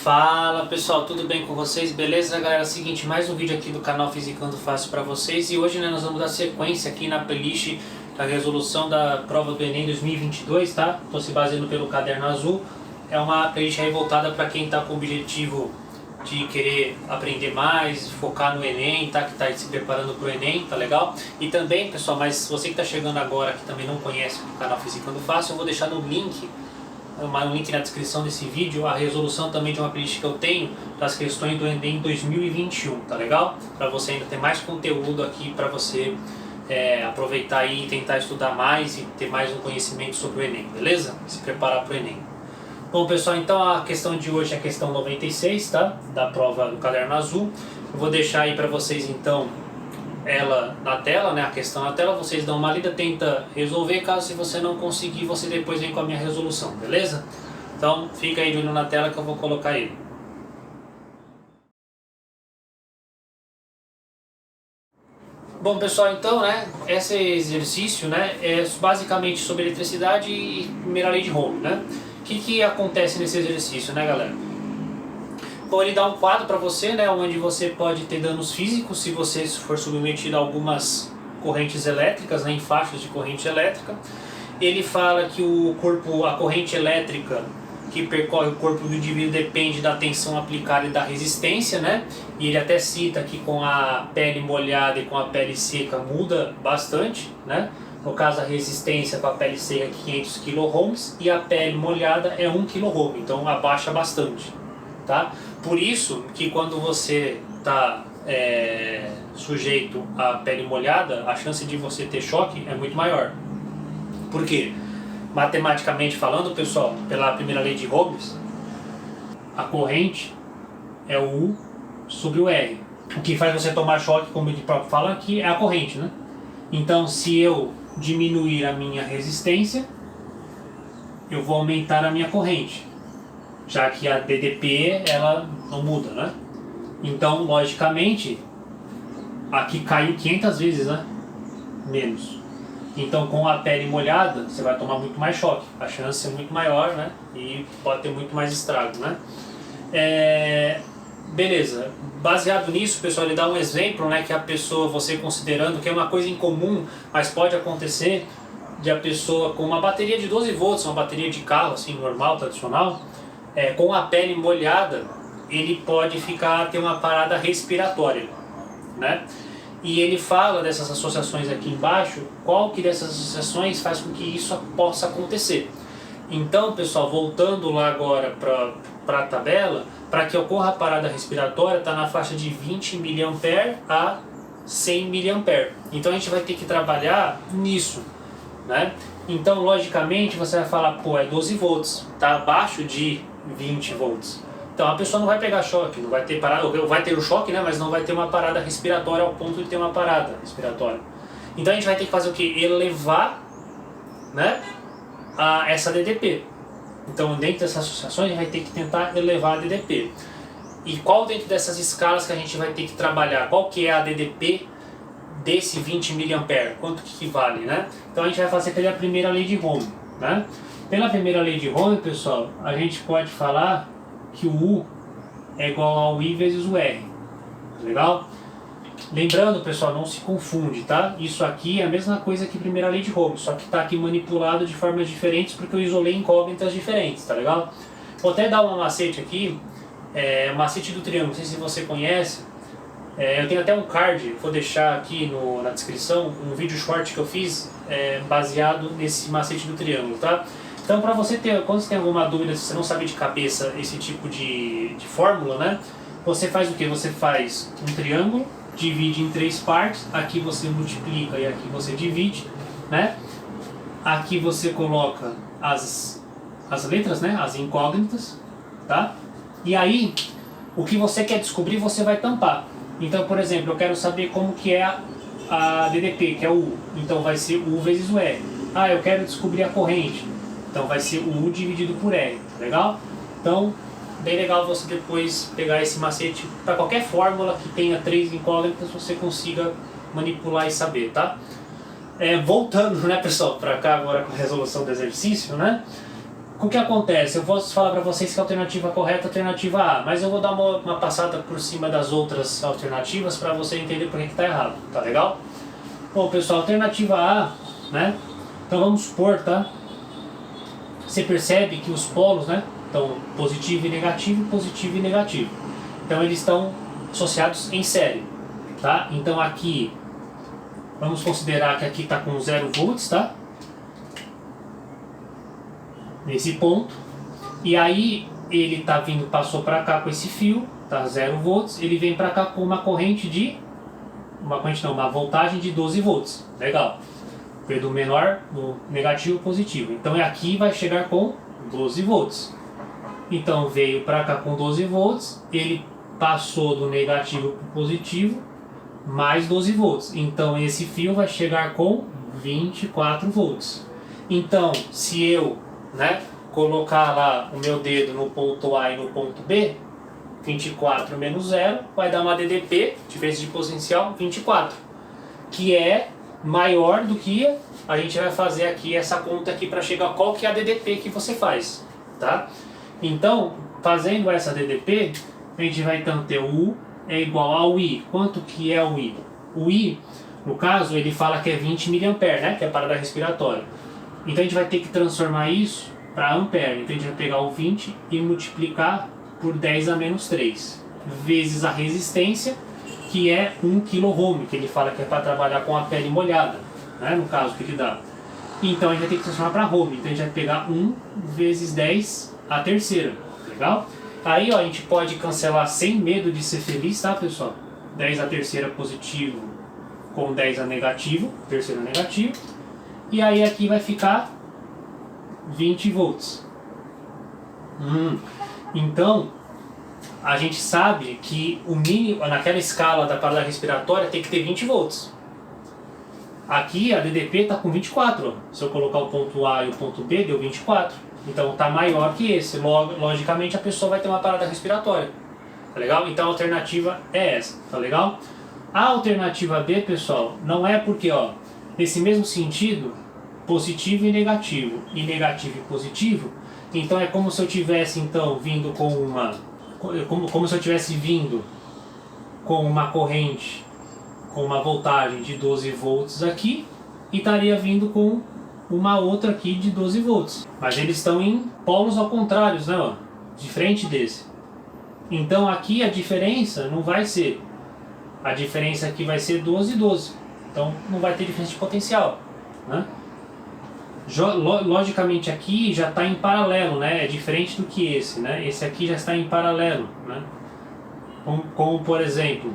Fala pessoal, tudo bem com vocês? Beleza galera? É o seguinte, mais um vídeo aqui do canal Fisicando Fácil para vocês. E hoje nós vamos dar sequência aqui na playlist da resolução da prova do Enem 2022, tá? Estou se baseando pelo caderno azul. É uma playlist aí voltada para quem está com o objetivo de querer aprender mais, focar no Enem, tá? Que está se preparando para o Enem, tá legal? E também pessoal, mas você que está chegando agora, que também não conhece o canal Fisicando Fácil, eu vou deixar no link um link na descrição desse vídeo, a resolução também de uma playlist que eu tenho das questões do Enem 2021, tá legal? Para você ainda ter mais conteúdo aqui para você aproveitar aí e tentar estudar mais e ter mais um conhecimento sobre o Enem, beleza? Se preparar para o Enem. Bom pessoal, então a questão de hoje é a questão 96, tá? Da prova do caderno azul. Eu vou deixar aí para vocês então ela na tela, né, a questão na tela, vocês dão uma lida, tenta resolver, caso se você não conseguir, você depois vem com a minha resolução, beleza? Então fica aí de olho na tela que eu vou colocar ele. Bom pessoal, então, né, esse exercício, né, é basicamente sobre eletricidade e primeira lei de Ohm, né? O que acontece nesse exercício, né galera? Bom, ele dá um quadro para você, né, onde você pode ter danos físicos se você for submetido a algumas correntes elétricas, né, em faixas de corrente elétrica. Ele fala que a corrente elétrica que percorre o corpo do indivíduo depende da tensão aplicada e da resistência, né? E ele até cita que com a pele molhada e com a pele seca muda bastante, né? No caso, a resistência com a pele seca é 500 kΩ e a pele molhada é 1 kΩ, então abaixa bastante. Tá? Por isso que quando você está sujeito à pele molhada, a chance de você ter choque é muito maior. Por quê? Matematicamente falando, pessoal, pela primeira lei de Ohm, a corrente é o U sobre o R. O que faz você tomar choque, como ele próprio fala aqui, é a corrente, né? Então, se eu diminuir a minha resistência, eu vou aumentar a minha corrente, já que a DDP ela não muda, né? Então, logicamente, aqui caiu 500 vezes, né? Menos. Então, com a pele molhada, você vai tomar muito mais choque. A chance é muito maior, né? E pode ter muito mais estrago, né? Beleza. Baseado nisso, pessoal, ele dá um exemplo, né? Que a pessoa, você considerando que é uma coisa incomum, mas pode acontecer, de a pessoa com uma bateria de 12 volts, uma bateria de carro, assim, normal, tradicional, com a pele molhada, ele pode ter uma parada respiratória, né? E ele fala dessas associações aqui embaixo, qual que dessas associações faz com que isso possa acontecer. Então, pessoal, voltando lá agora para a tabela, para que ocorra a parada respiratória, está na faixa de 20 mA a 100 mA. Então a gente vai ter que trabalhar nisso, né? Então, logicamente, você vai falar, pô, é 12 volts, está abaixo de 20 volts. Então a pessoa não vai pegar choque, não vai ter parada, vai ter o choque, né, mas não vai ter uma parada respiratória ao ponto de ter uma parada respiratória. Então a gente vai ter que fazer o que? Elevar, né, essa DDP. Então dentro dessas associações a gente vai ter que tentar elevar a DDP. E qual dentro dessas escalas que a gente vai ter que trabalhar? Qual que é a DDP desse 20 mA? Quanto que vale, né? Então a gente vai fazer pela primeira lei de Ohm, né? Pela primeira lei de Ohm, pessoal, a gente pode falar que o U é igual ao I vezes o R. Legal? Lembrando, pessoal, não se confunde, tá? Isso aqui é a mesma coisa que a primeira lei de Ohm, só que está aqui manipulado de formas diferentes porque eu isolei incógnitas diferentes, tá legal? Vou até dar um macete aqui, macete do triângulo, não sei se você conhece. Eu tenho até um card, vou deixar aqui na descrição, um vídeo short que eu fiz baseado nesse macete do triângulo, tá? Então, para você quando você tem alguma dúvida, se você não sabe de cabeça esse tipo de fórmula, né? Você faz o que? Você faz um triângulo, divide em 3 partes, aqui você multiplica e aqui você divide, né? Aqui você coloca as letras, né? As incógnitas, tá? E aí, o que você quer descobrir, você vai tampar. Então, por exemplo, eu quero saber como que é a DDP, que é o U. Então, vai ser U vezes o R. Ah, eu quero descobrir a corrente. Então vai ser o U dividido por R, legal? Então, bem legal você depois pegar esse macete para qualquer fórmula que tenha 3 incógnitas, você consiga manipular e saber, tá? Voltando, né, pessoal, para cá agora com a resolução do exercício, né? O que acontece? Eu vou falar para vocês que a alternativa correta é a alternativa A, mas eu vou dar uma passada por cima das outras alternativas para você entender por que está errado, tá legal? Bom, pessoal, alternativa A, né? Então vamos supor, tá? Você percebe que os polos, né? Então, positivo e negativo, positivo e negativo. Então eles estão associados em série, tá? Então aqui, vamos considerar que aqui está com 0 volts, tá? Nesse ponto. E aí ele tá vindo, passou para cá com esse fio, tá 0 volts, ele vem para cá com uma corrente de uma voltagem de 12 volts. Legal. Foi do menor no negativo positivo. Então aqui vai chegar com 12 volts. Então veio para cá com 12 volts, ele passou do negativo para o positivo, mais 12 volts. Então esse fio vai chegar com 24 volts. Então, se eu, né, colocar lá o meu dedo no ponto A e no ponto B, 24 menos 0 vai dar uma DDP, diferença de potencial, 24, que é maior do que a gente vai fazer aqui essa conta aqui para chegar qual que é a DDP que você faz, tá? Então, fazendo essa DDP, a gente vai então ter o U é igual ao I. Quanto que é o I? O I, no caso, ele fala que é 20 mA, né, que é a parada respiratória. Então a gente vai ter que transformar isso para ampere. Então a gente vai pegar o 20 e multiplicar por 10 a menos 3, vezes a resistência, que é 1 kΩ, que ele fala que é para trabalhar com a pele molhada, né, no caso que ele dá. Então a gente vai ter que transformar para ohm. Então a gente vai pegar 1 vezes 10 a terceira. Legal? Aí ó, a gente pode cancelar sem medo de ser feliz, tá, pessoal? 10 a terceira positivo com 10 a negativo, terceira negativo. E aí aqui vai ficar 20 volts. Então, a gente sabe que o mínimo, naquela escala da parada respiratória, tem que ter 20 volts. Aqui a DDP está com 24. Ó. Se eu colocar o ponto A e o ponto B, deu 24. Então está maior que esse. Logicamente a pessoa vai ter uma parada respiratória. Tá legal? Então a alternativa é essa. Tá legal? A alternativa B, pessoal, não é porque, ó, nesse mesmo sentido, positivo e negativo e positivo, então é como se eu tivesse então vindo com uma como se eu tivesse vindo com uma corrente com uma voltagem de 12 volts aqui e estaria vindo com uma outra aqui de 12 volts, mas eles estão em polos ao contrário, né, ó, diferente desse. Então aqui a diferença não vai ser, a diferença aqui vai ser 12 e 12, então não vai ter diferença de potencial, né? Logicamente aqui já está em paralelo, né? É diferente do que esse, né? Esse aqui já está em paralelo, né? Como por exemplo,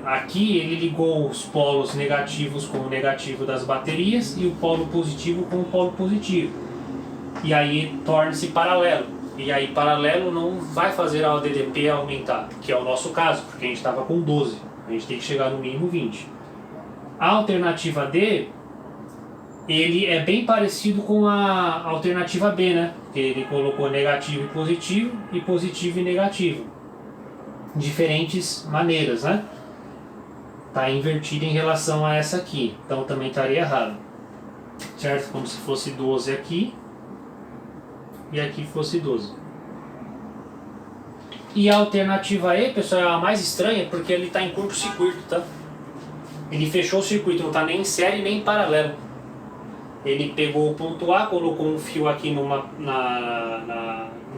aqui ele ligou os polos negativos com o negativo das baterias e o polo positivo com o polo positivo, e aí torna-se paralelo, e aí paralelo não vai fazer a DDP aumentar, que é o nosso caso, porque a gente estava com 12, a gente tem que chegar no mínimo 20. A alternativa D, ele é bem parecido com a alternativa B, né? Que ele colocou negativo e negativo. Diferentes maneiras, né? Tá invertido em relação a essa aqui. Então também estaria errado. Certo? Como se fosse 12 aqui e aqui fosse 12. E a alternativa E, pessoal, é a mais estranha porque ele está em curto-circuito, tá? Ele fechou o circuito, não está nem em série nem em paralelo. Ele pegou o ponto A, colocou um fio aqui no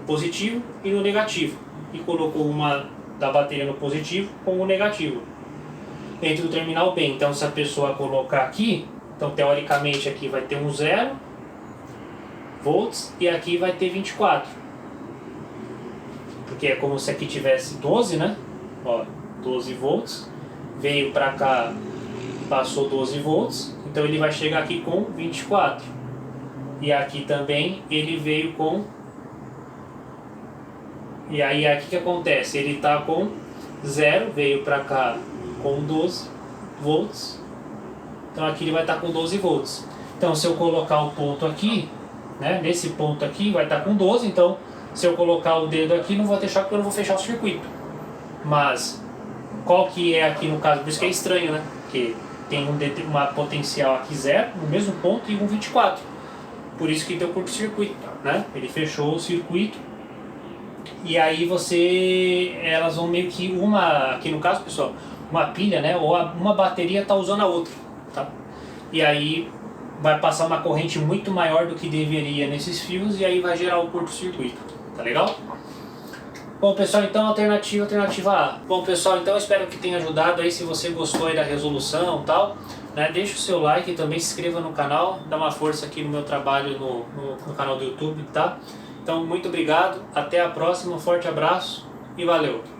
positivo e no negativo. E colocou uma da bateria no positivo com o negativo dentro do terminal B. Então se a pessoa colocar aqui, então teoricamente aqui vai ter um 0 volts e aqui vai ter 24. Porque é como se aqui tivesse 12, né? Ó, 12 volts. Veio para cá, passou 12 volts. Então ele vai chegar aqui com 24. E aqui também ele veio com... E aí aqui que acontece? Ele está com 0, veio para cá com 12 volts. Então aqui ele vai estar com 12 volts. Então se eu colocar o ponto aqui, né, nesse ponto aqui vai estar com 12. Então se eu colocar o dedo aqui não vou ter choque porque eu não vou fechar o circuito. Mas qual que é aqui no caso? Por isso que é estranho, né? Porque tem uma potencial aqui 0 no mesmo ponto e um 24. por isso que deu curto-circuito, né? Ele fechou o circuito e aí elas vão meio que aqui no caso, pessoal, uma pilha, né? Ou uma bateria tá usando a outra, tá? E aí vai passar uma corrente muito maior do que deveria nesses fios e aí vai gerar o curto-circuito, tá legal? Bom pessoal, então alternativa A. Bom pessoal, então espero que tenha ajudado aí, se você gostou aí da resolução e tal, né? Deixa o seu like e também se inscreva no canal, dá uma força aqui no meu trabalho no canal do YouTube, tá? Então muito obrigado, até a próxima, um forte abraço e valeu!